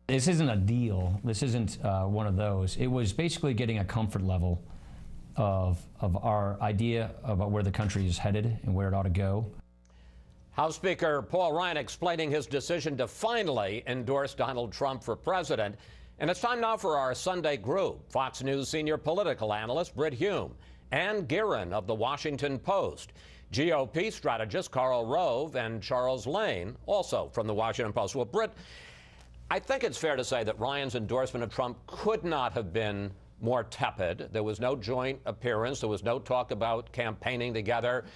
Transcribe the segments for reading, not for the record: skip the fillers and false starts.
This isn't a deal. This isn't one of those. It was basically getting a comfort level of our idea about where the country is headed and where it ought to go. House Speaker Paul Ryan explaining his decision to finally endorse Donald Trump for president. And it's time now for our Sunday group. Fox News senior political analyst Brit Hume and Gearan of the Washington Post. GOP strategist Karl Rove and Charles Lane, also from the Washington Post. Well, Brit, I think it's fair to say that Ryan's endorsement of Trump could not have been more tepid. There was no joint appearance. There was no talk about campaigning together.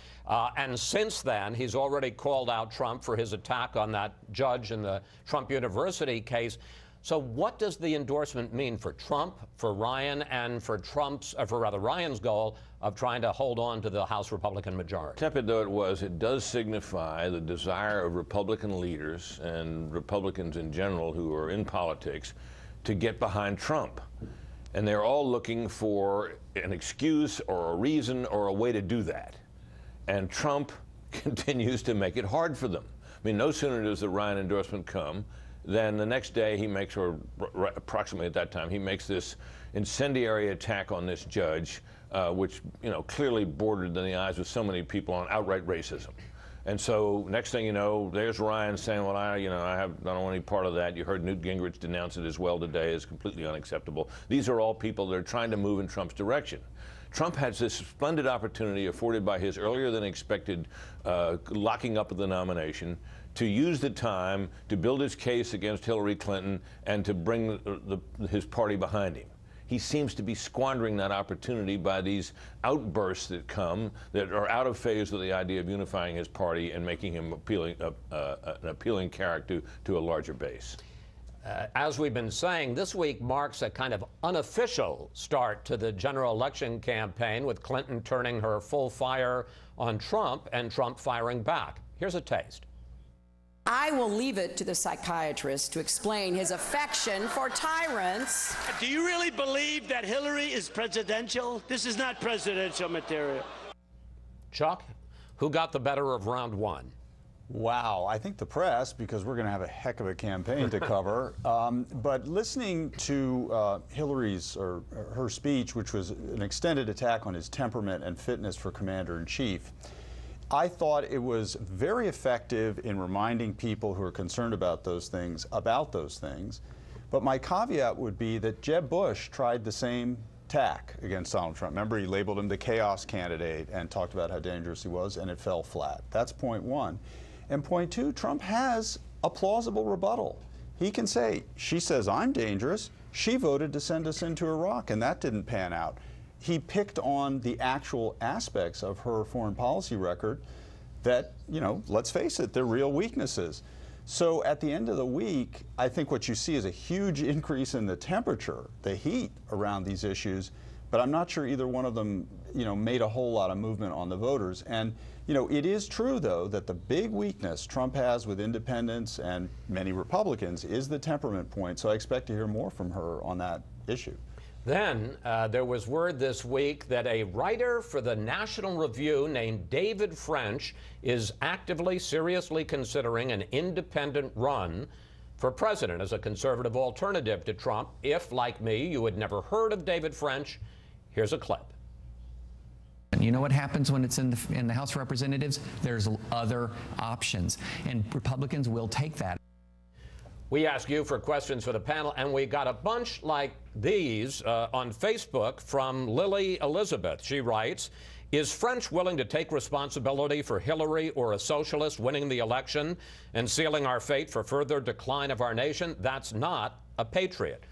And since then, he's already called out Trump for his attack on that judge in the Trump University case. So what does the endorsement mean for Trump, for Ryan, and for Ryan's goal of trying to hold on to the House Republican majority? Tepid though it was, it does signify the desire of Republican leaders and Republicans in general who are in politics to get behind Trump. And they're all looking for an excuse or a reason or a way to do that. And Trump continues to make it hard for them. I mean, no sooner does the Ryan endorsement come than the next day he makes, or approximately at that time, he makes this incendiary attack on this judge, which, you know, clearly bordered in the eyes of so many people on outright racism. And so next thing you know, there's Ryan saying, well, I don't want any part of that. You heard Newt Gingrich denounce it as well today as completely unacceptable. These are all people that are trying to move in Trump's direction. Trump has this splendid opportunity afforded by his earlier than expected locking up of the nomination to use the time to build his case against Hillary Clinton and to bring his party behind him. He seems to be squandering that opportunity by these outbursts that come that are out of phase with the idea of unifying his party and making him an appealing character to a larger base. As we've been saying, this week marks a kind of unofficial start to the general election campaign, with Clinton turning her full fire on Trump and Trump firing back. Here's a taste. I will leave it to the psychiatrist to explain his affection for tyrants. Do you really believe that Hillary is presidential? This is not presidential material. Chuck, who got the better of round one? Wow, I think the press, because we're going to have a heck of a campaign to cover. But listening to Hillary's, or her speech, which was an extended attack on his temperament and fitness for commander-in-chief, I thought it was very effective in reminding people who are concerned about those things. But my caveat would be that Jeb Bush tried the same tack against Donald Trump. Remember, he labeled him the chaos candidate and talked about how dangerous he was, and it fell flat. That's point one. And point two, Trump has a plausible rebuttal. He can say, she says I'm dangerous. She voted to send us into Iraq, and that didn't pan out. He picked on the actual aspects of her foreign policy record that, you know, let's face it, they're real weaknesses. So at the end of the week, I think what you see is a huge increase in the temperature, the heat around these issues, but I'm not sure either one of them, you know, made a whole lot of movement on the voters. And, you know, it is true, though, that the big weakness Trump has with independents and many Republicans is the temperament point. So I expect to hear more from her on that issue. Then there was word this week that a writer for the National Review named David French is actively, seriously considering an independent run for president as a conservative alternative to Trump. If, like me, you had never heard of David French, here's a clip. You know what happens when it's in the House of Representatives? There's other options, and Republicans will take that. We ask you for questions for the panel, and we got a bunch like these on Facebook from Lily Elizabeth. She writes, is French willing to take responsibility for Hillary or a socialist winning the election and sealing our fate for further decline of our nation? That's not a patriot.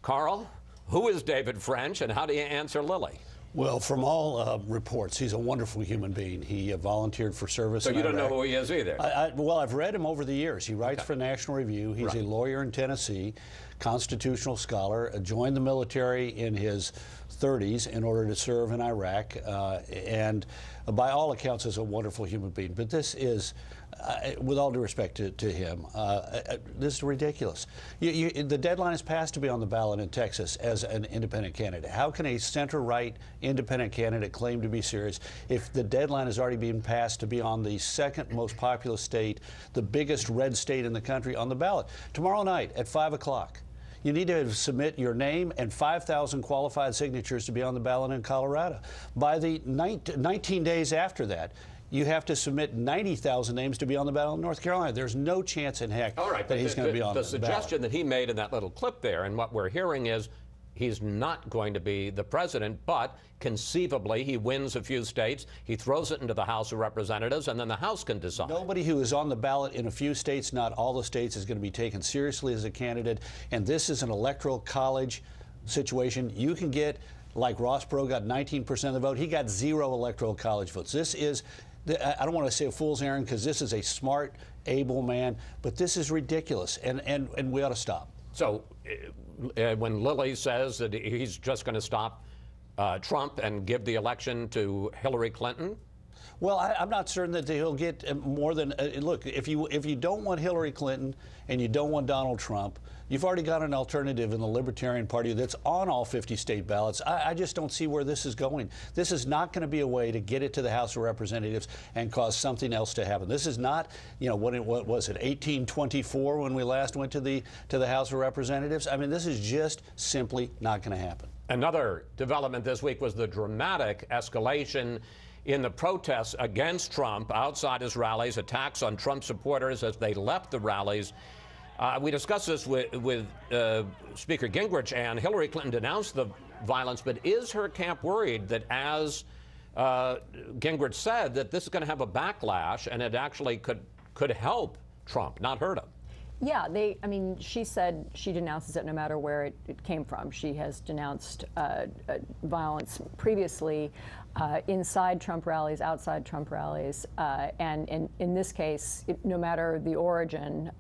Karl, who is David French, and how do you answer Lily? Well, from all reports, he's a wonderful human being. He volunteered for service in Iraq. So you don't know who he is either? Well, I've read him over the years. He writes for National Review. He's a lawyer in Tennessee, constitutional scholar, joined the military in his 30s in order to serve in Iraq, and by all accounts is a wonderful human being. But this is with all due respect to him, this is ridiculous. The deadline is passed to be on the ballot in Texas as an independent candidate. How can a center-right independent candidate claim to be serious if the deadline has already been passed to be on the second most populous state, the biggest red state in the country, on the ballot? Tomorrow night at 5 o'clock. You need to submit your name and 5,000 qualified signatures to be on the ballot in Colorado. By the 19 days after that, you have to submit 90,000 names to be on the ballot in North Carolina. There's no chance in heck that he's going to be on the ballot. The suggestion that he made in that little clip there, and what we're hearing is he's not going to be the president, but conceivably he wins a few states, he throws it into the House of Representatives, and then the House can decide. Nobody who is on the ballot in a few states, not all the states, is going to be taken seriously as a candidate, and this is an electoral college situation. You can get, like Ross Perot got 19% of the vote, he got 0 electoral college votes. This is, I don't want to say a fool's errand, because this is a smart, able man, but this is ridiculous, and we ought to stop. So when Lilly says that he's just going to stop Trump and give the election to Hillary Clinton? Well, I'm not certain that he'll get more than look. If you don't want Hillary Clinton and you don't want Donald Trump, you've already got an alternative in the Libertarian Party that's on all 50 state ballots. I just don't see where this is going. This is not going to be a way to get it to the House of Representatives and cause something else to happen. This is not, you know, what was it, 1824 when we last went to the House of Representatives? I mean, this is just simply not going to happen. Another development this week was the dramatic escalation in the protests against Trump outside his rallies, attacks on Trump supporters as they left the rallies. We discussed this with Speaker Gingrich, and Hillary Clinton denounced the violence, but is her camp worried that, as Gingrich said, that this is going to have a backlash and it actually could help Trump, not hurt him? Yeah, I mean, she said she denounces it no matter where it came from. She has denounced violence previously inside Trump rallies, outside Trump rallies, and in this case, no matter the origin,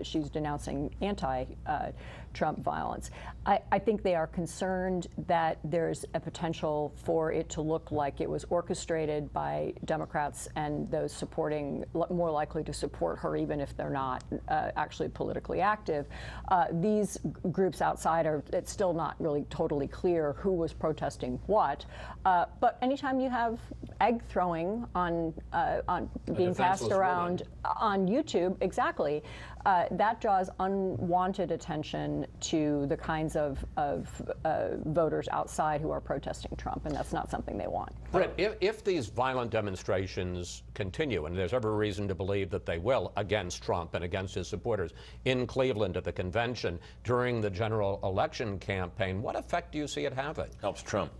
she's denouncing anti-Trump violence. I think they are concerned that there's a potential for it to look like it was orchestrated by Democrats and those supporting, more likely to support her even if they're not actually politically active. These groups outside it's still not really totally clear who was protesting what, but anytime you have egg throwing on being passed around on YouTube, exactly, that draws unwanted attention to the kinds of voters outside who are protesting Trump, and that's not something they want. Brit, if these violent demonstrations continue, and there's every reason to believe that they will, against Trump and against his supporters in Cleveland at the convention during the general election campaign, what effect do you see it having? Helps Trump.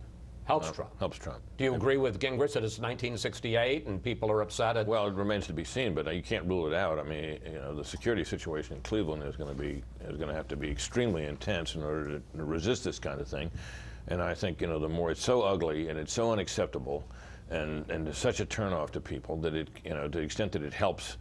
Helps Trump. Helps Trump. Do you agree with Gingrich that it's 1968 and people are upset at? Well, it remains to be seen, but you can't rule it out. I mean, you know, the security situation in Cleveland is going to have to be extremely intense in order to resist this kind of thing. And I think, you know, the more it's so ugly and it's so unacceptable, and it's such a turnoff to people that it, you know, to the extent that it helps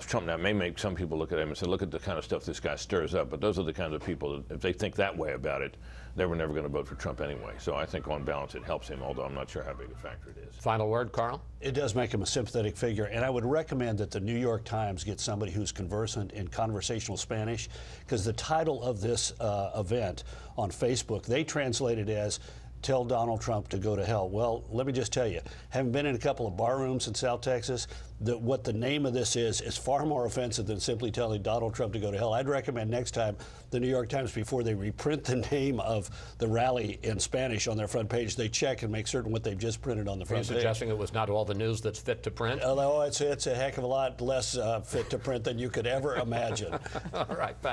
Trump. Now, it may make some people look at him and say, look at the kind of stuff this guy stirs up, but those are the kinds of people that, if they think that way about it, they were never going to vote for Trump anyway. So I think on balance it helps him, although I'm not sure how big a factor it is. Final word, Karl? It does make him a sympathetic figure, and I would recommend that the New York Times get somebody who's conversant in conversational Spanish, because the title of this event on Facebook, they translate it as "Tell Donald Trump to go to hell." Well, let me just tell you, having been in a couple of bar rooms in South Texas, what the name of this is far more offensive than simply telling Donald Trump to go to hell. I'd recommend next time the New York Times, before they reprint the name of the rally in Spanish on their front page, they check and make certain what they've just printed on the front page. Are you suggesting it was not all the news that's fit to print? Although it's a heck of a lot less fit to print than you could ever imagine. All right, back.